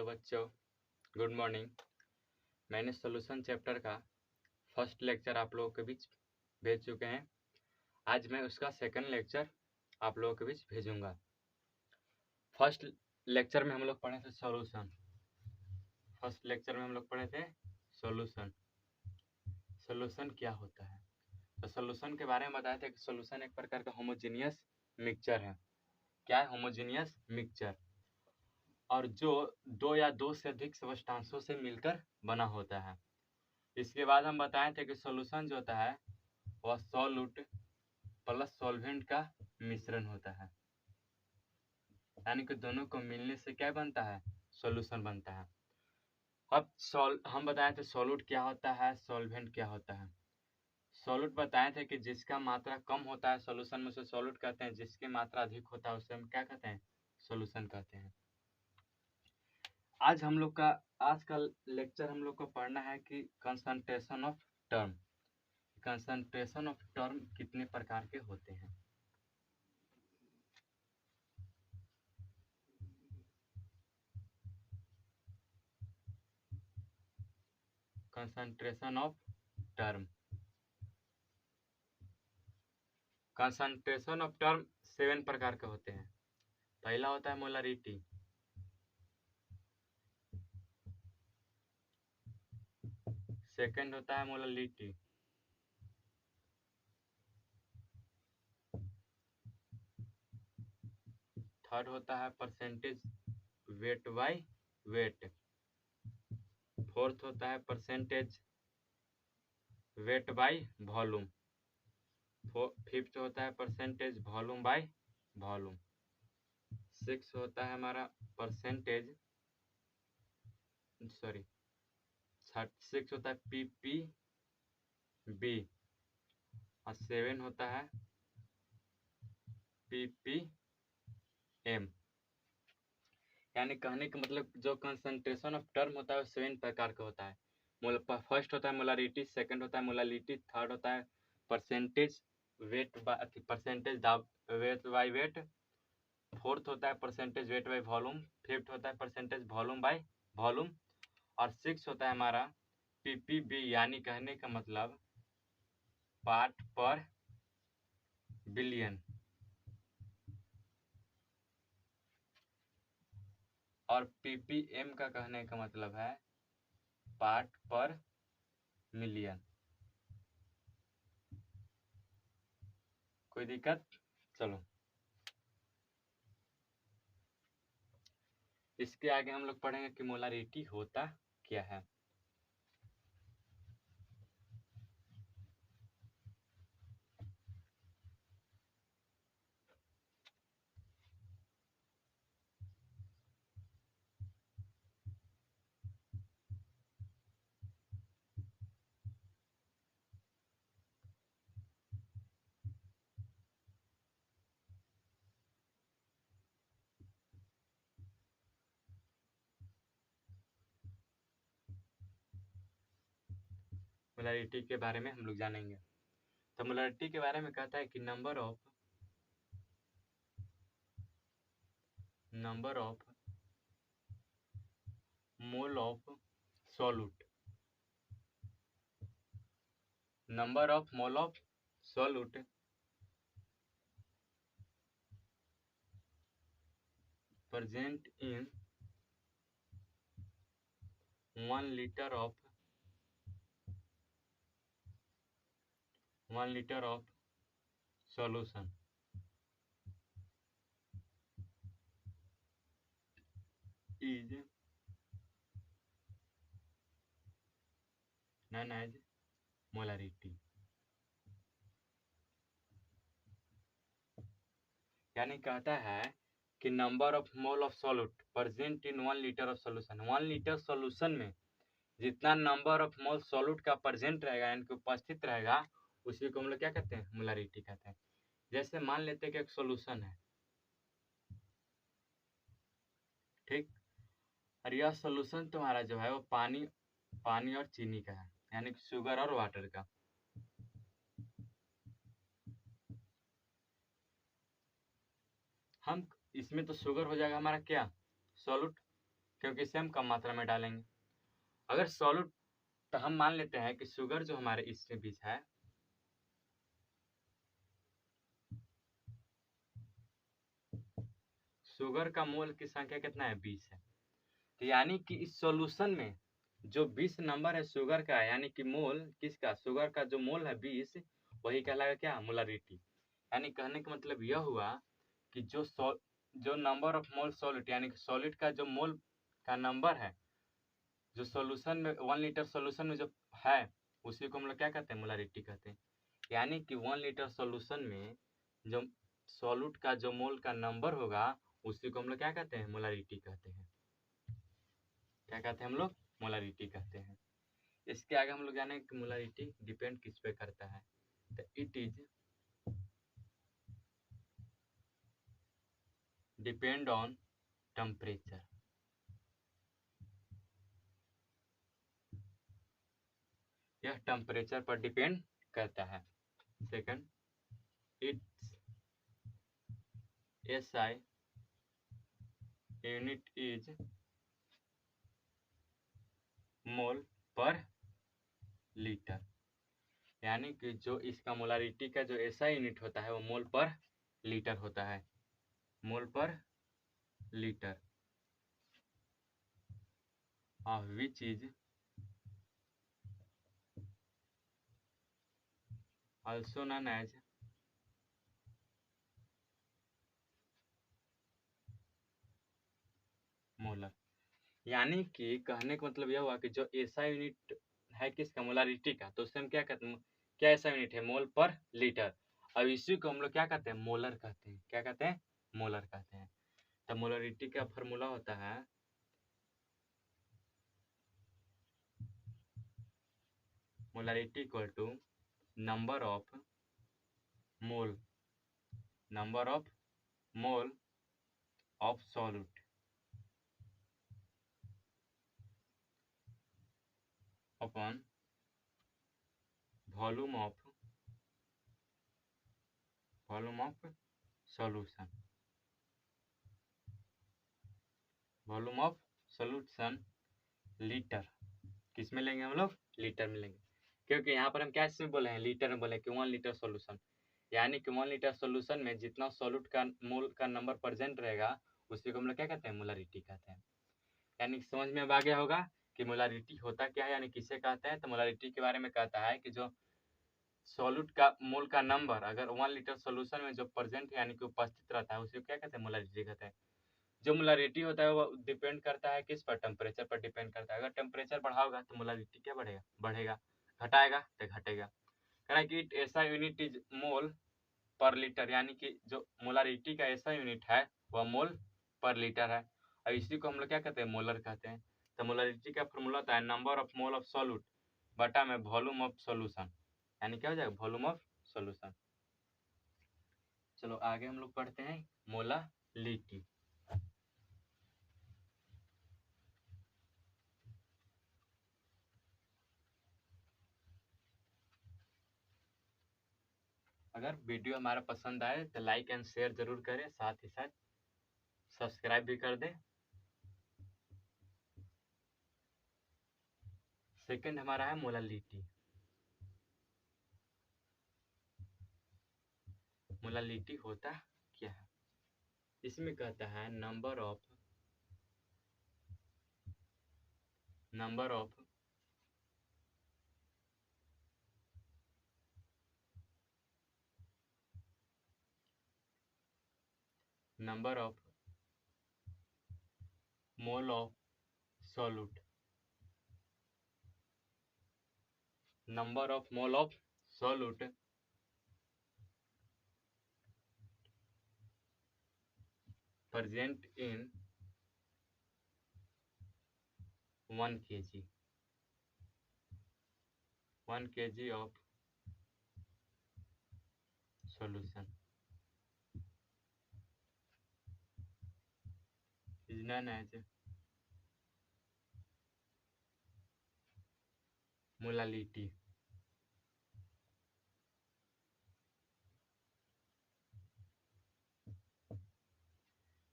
बच्चों, good morning. मैंने solution chapter का फर्स्ट लेक्चर आप लोगों के बीच भेज चुके हैं। आज मैं उसका सेकंड लेक्चर आप लोगों के बीच भेजूंगा। फर्स्ट लेक्चर में हम लोग पढ़े थे सॉल्यूशन। सॉल्यूशन क्या होता है? तो सॉल्यूशन के बारे में बताया था कि सॉल्यूशन एक प्रकार का होमोजेनियस मिक्सचर है। क्या है? होमोजेनियस मिक्सचर, और जो दो या दो से अधिक सब्सटेंसों से मिलकर बना होता है। इसके बाद हम बताए थे कि सॉल्यूशन जो होता है वह सॉल्यूट प्लस सॉल्वेंट का मिश्रण होता है, यानी कि दोनों को मिलने से क्या बनता है? सॉल्यूशन बनता है। अब हम बताए थे सॉल्यूट क्या होता है, सॉल्वेंट क्या होता है। सॉल्यूट बताए थे कि जिसका मात्रा कम होता है सॉल्यूशन में उसे सॉल्यूट कहते हैं, जिसकी मात्रा अधिक होता है उसे हम क्या कहते हैं? सॉल्यूशन कहते हैं। आज का लेक्चर हम लोग को पढ़ना है कि concentration of term. Concentration of term कितने प्रकार के होते हैं? Concentration of term. Concentration of term 7 प्रकार के होते हैं। पहला होता है मोलरिटी, सेकंड होता है मोललिटी, थर्ड होता है percentage weight by weight, fourth होता है percentage weight by volume, fifth होता है percentage volume by volume, six होता है हमारा परसेंटेज सिक्स होता है पीपी बी, और 7 होता है पीपी एम। यानी कहने का मतलब जो कंसंट्रेशन ऑफ टर्म होता है वो 7 प्रकार का होता है। फर्स्ट होता है मोलरिटी, सेकंड होता है मोललिटी, थर्ड होता है percentage weight by weight, fourth होता है percentage weight by volume, fifth होता है परसेंटेज वॉल्यूम बाय वॉल्यूम, और सिक्स होता है हमारा पीपीबी, यानी कहने का मतलब पार्ट पर बिलियन, और पीपीएम का कहने का मतलब है पार्ट पर मिलियन। कोई दिक्कत? चलो, इसके आगे हम लोग पढ़ेंगे कि मोलरिटी होता क्या है। मोलरिटी के बारे में हम लोग जानेंगे। तो मोलरिटी के बारे में कहता है कि number of mole of solute, number of mole of solute present in 1 liter of solution is known as molarity। यानी कहता है कि number of mole of solute present in 1 litre of solution, 1 litre solution में जितना number of mole solute का present रहेगा यानी कि उपस्थित रहेगा उसी को हम लोग क्या कहते हैं? मोलरिटी कहते हैं। जैसे मान लेते हैं कि एक सॉल्यूशन है, ठीक, और यह सॉल्यूशन तुम्हारा जो है वो पानी और चीनी का है, यानी कि शुगर और वाटर का। हम इसमें तो शुगर हो जाएगा हमारा क्या? सॉल्यूट। क्योंकि इसे हम कम मात्रा में डालेंगे। अगर सॉल्यूट, तो हम मान लेते हैं कि शुगर जो हमारे इसके बीच है, शुगर का मोल की संख्या कितना है, 20 है। तो यानी कि इस सॉल्यूशन में जो 20 नंबर है शुगर का, यानी कि मोल किसका, शुगर का जो मोल है 20, वही कहलाएगा क्या, मोलरिटी। यानी कहने का मतलब यह हुआ कि जो नंबर ऑफ मोल सॉलिड, यानी कि सॉलिड का जो मोल का नंबर है जो सॉल्यूशन में 1 लीटर सॉल्यूशन में जो है, उसी को हम लोग क्या कहते हैं, मोलरिटी कहते हैं। यानी कि 1 लीटर सॉल्यूशन में जो सॉल्यूट का जो मोल का नंबर होगा, उसी को हम लोग क्या कहते हैं, मोलरिटी कहते हैं। क्या कहते हैं हम लोग, मोलरिटी कहते हैं। इसके आगे हम लोग जाने कि मोलरिटी डिपेंड किस पे करता है, तो it is depend on temperature. यह टेम्परेचर पर डिपेंड करता है। Second, it's SI unit is mole per litre. यानी कि जो इसका मोलारिटी का जो SI यूनिट होता है वो मोल पर लीटर होता है, मोल per litre, which is also known as molar. यानी कि कहने का मतलब यह हुआ कि जो SI यूनिट है किसका, मोलारिटी का, तो उससे हम क्या कहते हैं, क्या SI यूनिट है, मोल पर लीटर। अब इसी को हम लोग क्या कहते हैं, मोलर कहते हैं। क्या कहते हैं, मोलर कहते हैं। तो मोलरिटी का फॉर्मूला होता है molarity equal to number of mole, number of mole of solute upon volume of solution, volume of solution litre. किस में लेंगे हम लोग, लीटर में लेंगे, क्योंकि यहाँ पर हम क्या इसमें बोले हैं, लीटर में बोले कि 1 लीटर सॉल्यूशन, यानी कि 1 लीटर सॉल्यूशन में जितना सॉल्यूट का मोल का नंबर प्रेजेंट रहेगा, उसी को हम लोग क्या कहते हैं, मोलरिटी कहते हैं। यानी समझ में अब आ गया होगा कि मोलरिटी होता क्या है, यानी किसे कहते हैं। तो मोलरिटी के बारे में कहता है कि जो सॉल्यूट का मोल का नंबर अगर 1 लीटर सॉल्यूशन में जो प्रेजेंट है, यानी कि उपस्थित रहता है, उसे क्या कहते हैं, मोलरिटी कहते हैं। जो मोलरिटी होता है वो डिपेंड करता है किस पर, टेम्परेचर पर डिपेंड करता है। अगर टेम्परेचर बढ़ा होगा तो मोलरिटी क्या बढ़ेगा, बढ़ेगा, घटाएगा तो घटेगा। कहना कि इट ऐसा unit is mole per litre, यानी कि जो मोलरिटी का ऐसा यूनिट है वह मोल पर लीटर है, और इसी को हम लोग क्या कहते हैं, मोलर कहते हैं। तो मोलरिटी का फॉर्मूला होता है number of mole of solute बटा में वॉल्यूम ऑफ सॉल्यूशन, यानी क्या हो जाएगा, वॉल्यूम ऑफ सॉल्यूशन। चलो आगे हम लोग पढ़ते हैं मोलालिटी। अगर वीडियो हमारा पसंद आए तो लाइक एंड शेयर जरूर करें, साथ ही साथ सब्सक्राइब भी कर दें। सेकंड हमारा है मोलालिटी। मोलालिटी होता क्या है, इसमें कहता है number of number of mole of solute, number of mole of solute present in 1 kg, 1 kg of solution is known as molality।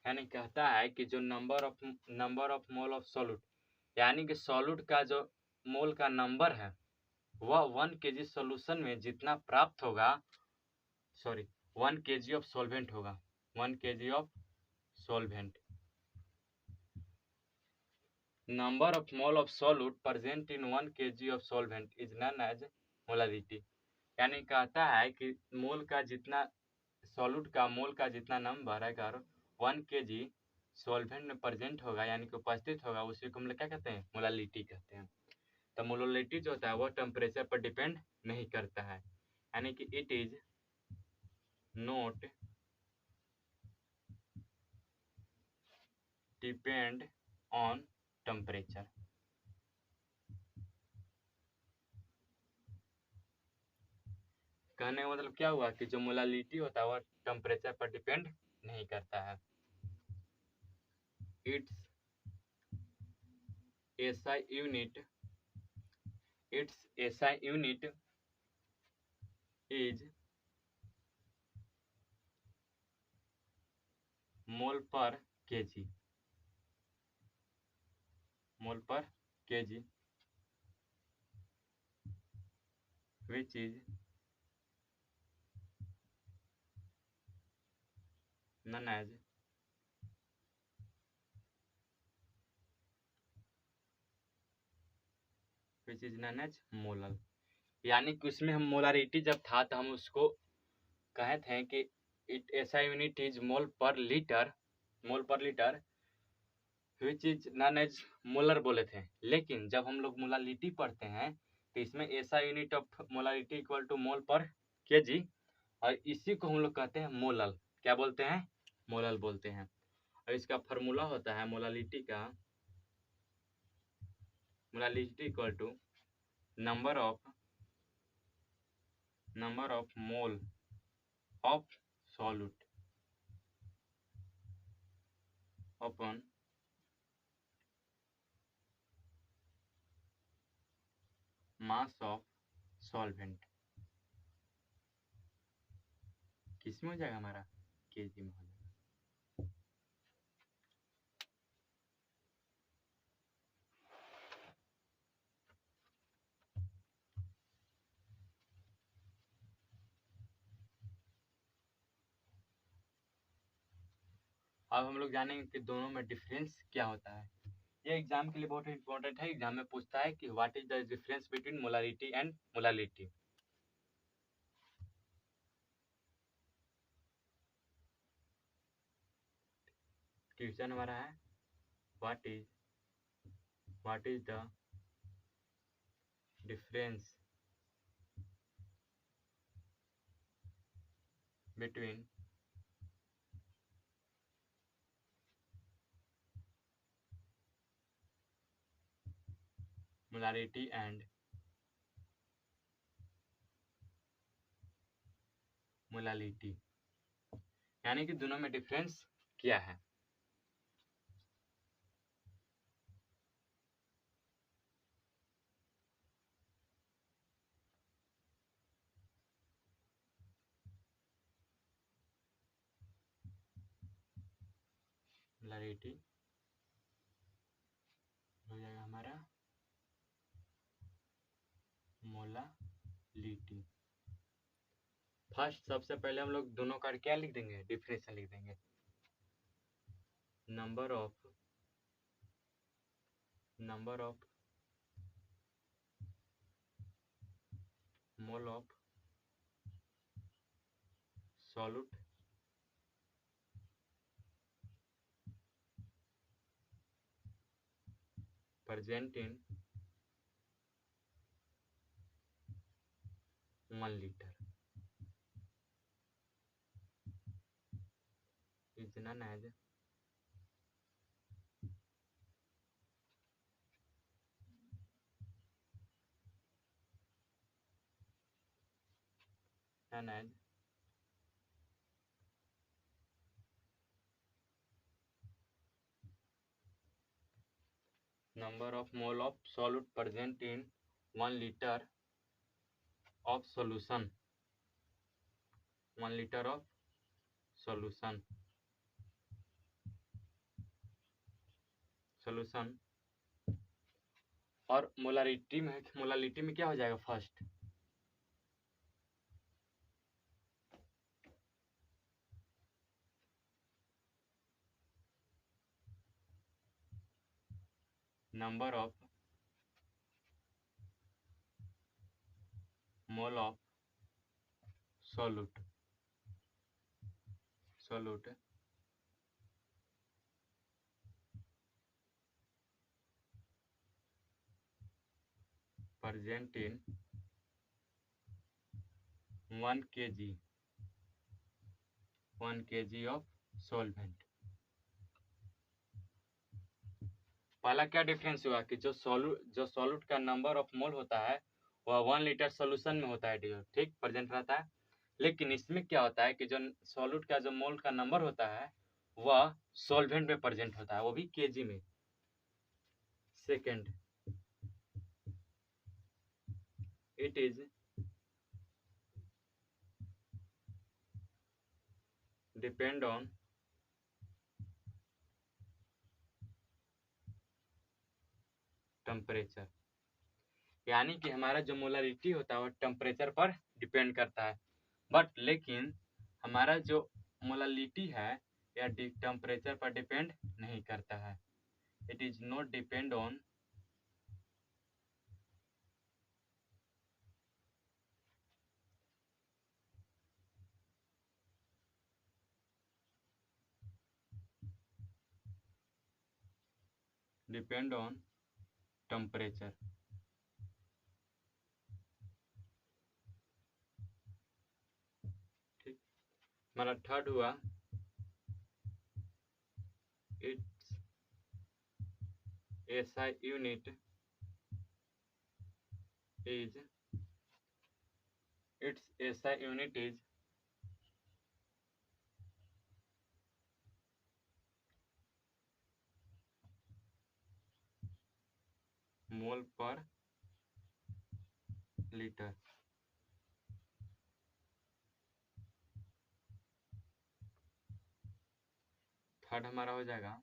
यानी कहता है कि जो number of mole of solute, यानी कि सॉल्यूट का जो मोल का नंबर है वह 1 kg सॉल्यूशन में जितना प्राप्त होगा, सॉरी 1 kg ऑफ सॉल्वेंट होगा, 1 kg of solvent. Number of mole of solute present in 1 kg of solvent is known as molarity. यानी कहता है कि मोल का जितना सॉल्यूट का मोल का जितना नंबर है अगर 1 kg सॉल्वेंट में प्रेजेंट होगा यानी कि उपस्थित होगा, उसी को हम लोग क्या कहते हैं, मोलालिटी कहते हैं। तो मोलालिटी जो होता है वह टेम्परेचर पर डिपेंड नहीं करता है, यानी कि it is not depend on temperature. कहने का मतलब क्या हुआ कि जो मोलालिटी होता है वह टेम्परेचर पर डिपेंड नहीं करता है। It's SI unit is mole per KG, mole per KG which is known as molal. यानी कि उसमें हम मोलारिटी जब था तो हम उसको कहे थे कि इट ऐसा unit is mole per litre which is known as molar बोले थे। लेकिन जब हम लोग मोलालिटी पढ़ते हैं तो इसमें ऐसा unit of molarity equal to mole per KG, और इसी को हम लोग कहते हैं मोलल। क्या बोलते हैं, मोलल बोलते हैं। और इसका फार्मूला होता है मोलालिटी का, molality equal to number of mole of solute upon mass of solvent. किस में हो जाएगा हमारा, केजी में हो जाएगा। अब हम लोग जानेंगे कि दोनों में डिफरेंस क्या होता है। ये एग्जाम के लिए बहुत इंपॉर्टेंट है। एग्जाम में पूछता है कि what is the difference between molarity and molality. Question हमारा है what is the difference between molarity and molality, यानी कि दोनों में डिफरेंस क्या है। मोलारिटी हो जाएगा हमारा मोलालिटी। फर्स्ट सबसे पहले हम लोग दोनों का क्या लिख देंगे, डिफरेंस लिख देंगे। Number of mole of solute present in 1 liter is known as number of mole of solute present in 1 liter of solution, 1 liter of solution solution और मोलालिटी में क्या हो जाएगा first, number of mole of solute present in 1 kg of solvent। पहला क्या difference हुआ कि जो सॉल्यूट का नंबर ऑफ मोल होता है वह 1 लीटर सोल्यूशन में होता है, ठीक, प्रेजेंट रहता है। लेकिन इसमें क्या होता है कि जो सॉल्यूट का जो मोल का नंबर होता है वह सॉल्वेंट में प्रेजेंट होता है, वो भी केजी में। Second, it is depend on temperature, यानी कि हमारा जो मोलारिटी होता है वो टेम्परेचर पर डिपेंड करता है। बट लेकिन हमारा जो मोलालिटी है यह टेम्परेचर पर डिपेंड नहीं करता है। It is not depend on temperature. ठीक, हमारा थर्ड हुआ it's SI unit is mole per litre. Third हमारा हो जाएगा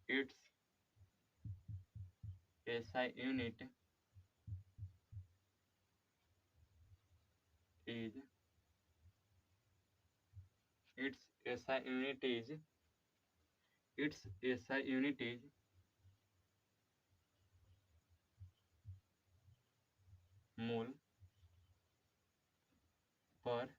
it's SI unit is mole per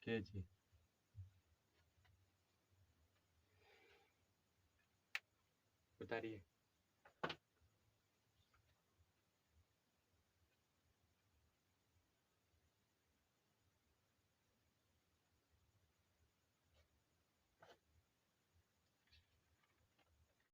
KG. उतारिए।